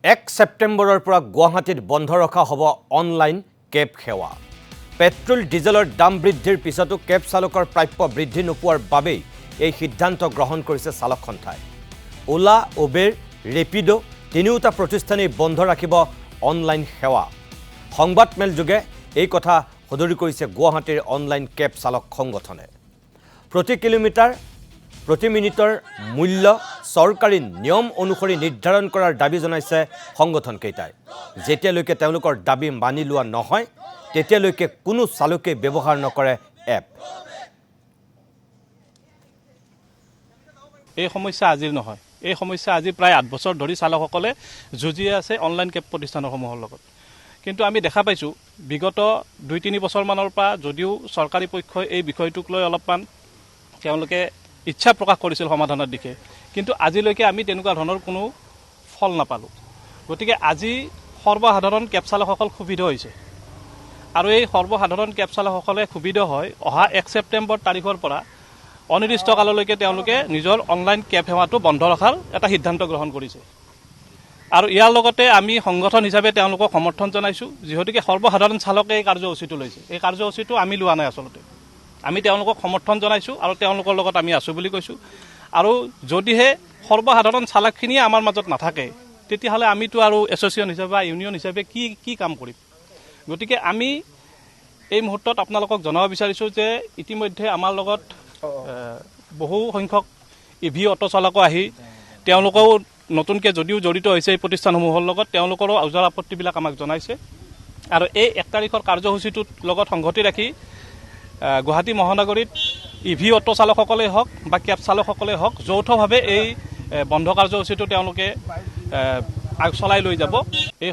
1 ছেপ্টেম্বৰৰ পৰা গুৱাহাটীত বন্ধ ৰখা হ'ব অনলাইন কেব সেৱা। পেট্ৰল ডিজেলৰ দাম বৃদ্ধিৰ পিছতো কেব চালকৰ প্ৰাপ্য বৃদ্ধি নোপোৱাৰ বাবেই এই সিদ্ধান্ত গ্ৰহণ কৰিছে চালক সন্থাই। ওলা, উবেৰ, ৰেপিডো তিনিওটা প্ৰতিষ্ঠানেই বন্ধ ৰাখিব অনলাইন সেৱা। সংবাদমেল যোগে এই কথা সদৰি কৰিছে গুৱাহাটীৰ অনলাইন কেব চালক সংগঠনে। প্ৰতি কিলোমিটাৰ প্ৰতি মিনিটৰ মূল্য চৰকাৰী নিয়ম অনুসৰি নিৰ্ধাৰণ কৰাৰ দাবী জনাইছে সংগঠনকেইটাই। যেতিয়ালৈকে তেওঁলোকৰ দাবী মানি লোৱা নহয় তেতিয়ালৈকে কোনো চালকে ব্যৱহাৰ নকৰে এপ। এই সমস্যা আজিৰ নহয়, এই সমস্যা আজি প্ৰায় 8 বছৰ ধৰি চালকসকলে যুঁজি আছে অনলাইন কেব প্ৰতিষ্ঠানসমূহৰ লগত। কিন্তু আমি দেখা পাইছোঁ বিগত 2-3 বছৰমানৰ পৰা যদিও চৰকাৰী পক্ষই এই বিষয়টোক লৈ অলপমান তেওঁলোকে ইচ্ছা প্ৰকাশ কৰিছিল সমাধানৰ দিশে, কিন্তু আজিলৈকে আমি তেনেকুৱা ধৰণৰ কোনো ফল নাপালোঁ। গতিকে আজি সৰ্বসাধাৰণ কেব চালকসকল ক্ষুব্ধ হৈছে আৰু এই সৰ্বসাধাৰণ কেব চালকসকলে ক্ষুব্ধ হয় অহা 1 ছেপ্টেম্বৰ তাৰিখৰ পৰা অনিৰ্দিষ্ট কাললৈকে তেওঁলোকে নিজৰ অনলাইন কেব সেৱাটো বন্ধ ৰখাৰ এটা সিদ্ধান্ত গ্ৰহণ কৰিছে। আৰু ইয়াৰ লগতে আমি সংগঠন হিচাপে তেওঁলোকক সমৰ্থন জনাইছোঁ, যিহেতুকে সৰ্বসাধাৰণ চালকে এই কাৰ্যসূচীটো লৈছে। এই কাৰ্যসূচীটো আমি লোৱা নাই, আচলতে আমি তেওঁলোকক সমৰ্থন জনাইছোঁ আৰু তেওঁলোকৰ লগত আমি আছোঁ বুলি কৈছোঁ। আৰু যদিহে সৰ্বসাধাৰণ চালকখিনিয়ে আমাৰ মাজত নাথাকে তেতিয়াহ'লে আমিতো আৰু এছ'চিয়েশ্যন হিচাপে বা ইউনিয়ন হিচাপে কি কাম কৰিম। গতিকে আমি এই মুহূৰ্তত আপোনালোকক জনাব বিচাৰিছোঁ যে ইতিমধ্যে আমাৰ লগত বহু সংখ্যক EV অটো চালকো আহি তেওঁলোকেও নতুনকৈ যদিও জড়িত হৈছে এই প্ৰতিষ্ঠানসমূহৰ লগত, তেওঁলোকৰো ওজৰ আপত্তিবিলাক আমাক জনাইছে। আৰু এই 1 তাৰিখৰ কাৰ্যসূচীটোৰ লগত সংগতি ৰাখি গুৱাহাটী মহানগৰীত EV অটো চালকসকলেই হওক বা কেব চালকসকলেই হওক যৌথভাৱে এই বন্ধ কাৰ্যসূচীটো তেওঁলোকে চলাই লৈ যাব। এই